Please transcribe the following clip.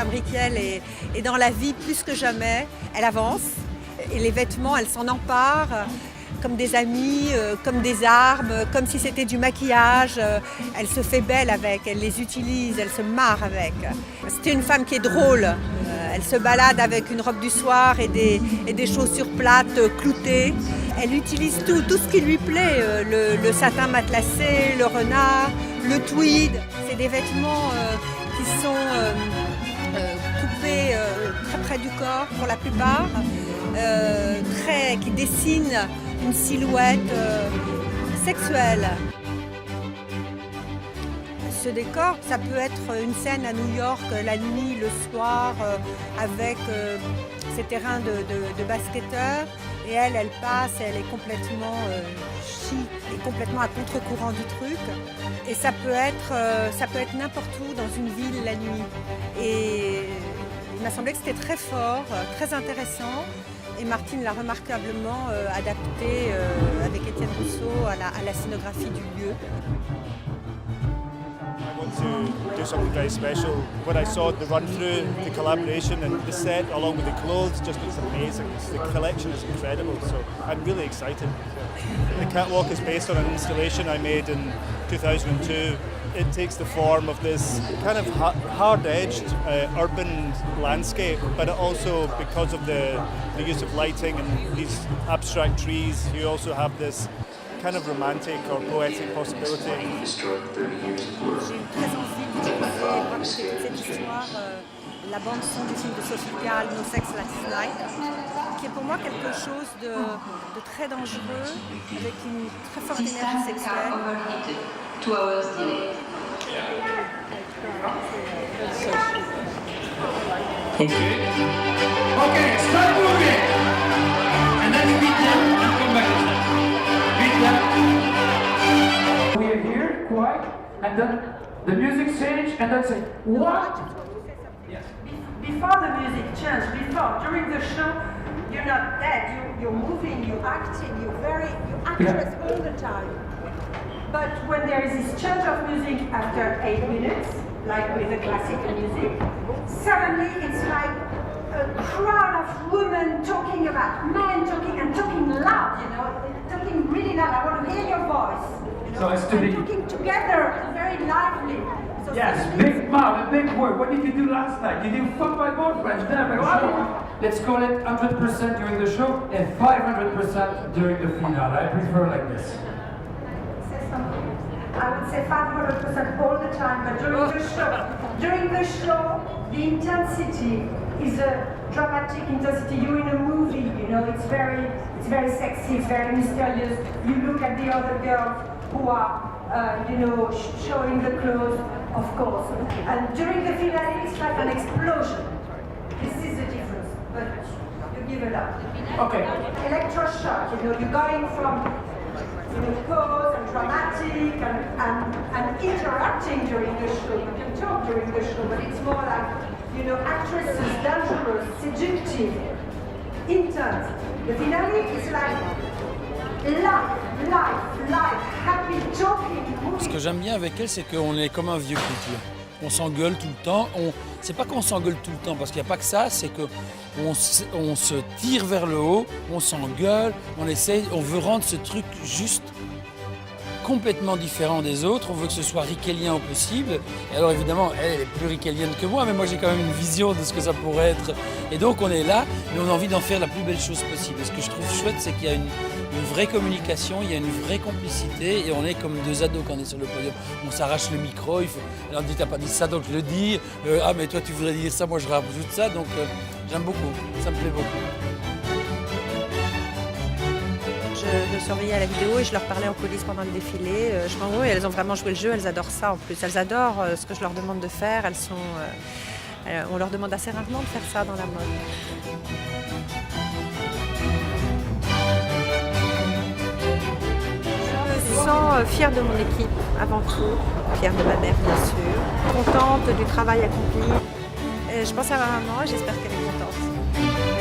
Madame Riquel est dans la vie plus que jamais. Elle avance et les vêtements, elle s'en empare comme des amis, comme des armes, comme si c'était du maquillage. Elle se fait belle avec, elle les utilise, elle se marre avec. C'est une femme qui est drôle. Elle se balade avec une robe du soir et des chaussures plates cloutées. Elle utilise tout ce qui lui plaît, le satin matelassé, le renard, le tweed. C'est des vêtements qui sont coupés très près du corps pour la plupart, qui dessinent une silhouette sexuelle. Ce décor, ça peut être une scène à New York la nuit, le soir, avec ces terrains de basketteurs. Et elle passe, elle est complètement chic et complètement à contre-courant du truc. Et ça peut être n'importe où dans une ville la nuit. Et il m'a semblé que c'était très fort, très intéressant. Et Martine l'a remarquablement adapté avec Étienne Rousseau à la scénographie du lieu. I want to do something very special. When I saw the run-through, the collaboration and the set along with the clothes just looks amazing. The collection is incredible, so I'm really excited. The catwalk is based on an installation I made in 2002. It takes the form of this kind of hard-edged urban landscape, but also because of the use of lighting and these abstract trees, you also have this kind of romantic or poetic possibility. J'ai eu très envie de raconter toute cette histoire, la bande son du film de Sophie Calle, No Sex Last Night, qui est pour moi quelque chose de très dangereux, avec une très forte énergie sexuelle. 2 hours delay. Okay, start moving. And then beat them and come back. Beat them. We are here, quiet, and then the music change, and then say, what? Yes. Before the music changes, during the show, you're not dead, you're moving, you're acting, you're actress all the time. But when there is this change of music after 8 minutes, like with the classical music, suddenly it's like a crowd of women talking about men talking loud, talking really loud. I want to hear your voice. So it's to be talking together, very lively. So yes, big mouth, a big word. What did you do last night? Did you fuck my boyfriend? Let's call it 100% during the show and 500% during the finale. I prefer like this. I would say 500% all the time, but during the show, the intensity is a dramatic intensity. You're in a movie, it's very sexy, it's very mysterious. You look at the other girls who are, showing the clothes, of course. And during the finale, it's like an explosion. This is the difference, but you give it up. Okay. Electroshock, you're going from pose and dramatic and interacting during the show. You can talk during the show, but it's more like, actresses, dangerous, seductive, intense. The finale is like life, happy, talking, moving. Ce que j'aime bien avec elle, c'est qu'on est comme un vieux couple. On s'engueule tout le temps. C'est pas qu'on s'engueule tout le temps, parce qu'il n'y a pas que ça, c'est qu'on se tire vers le haut, on s'engueule, on veut rendre ce truc juste complètement différent des autres, on veut que ce soit riquelien au possible. Et alors évidemment, elle est plus riquelienne que moi, mais moi j'ai quand même une vision de ce que ça pourrait être. Et donc on est là, mais on a envie d'en faire la plus belle chose possible. Et ce que je trouve chouette, c'est qu'il y a une vraie communication, il y a une vraie complicité, et on est comme deux ados quand on est sur le podium. On s'arrache le micro, on dit t'as pas dit ça donc je le dis, ah mais toi tu voudrais dire ça, moi je rajoute ça, donc j'aime beaucoup, ça me plaît beaucoup. Je surveillais à la vidéo et je leur parlais en coulisses pendant le défilé. Je pense oui, elles ont vraiment joué le jeu, elles adorent ça en plus. Elles adorent ce que je leur demande de faire. On leur demande assez rarement de faire ça dans la mode. Je me sens fière de mon équipe avant tout, fière de ma mère bien sûr, contente du travail accompli. Je pense à ma maman et j'espère qu'elle est contente.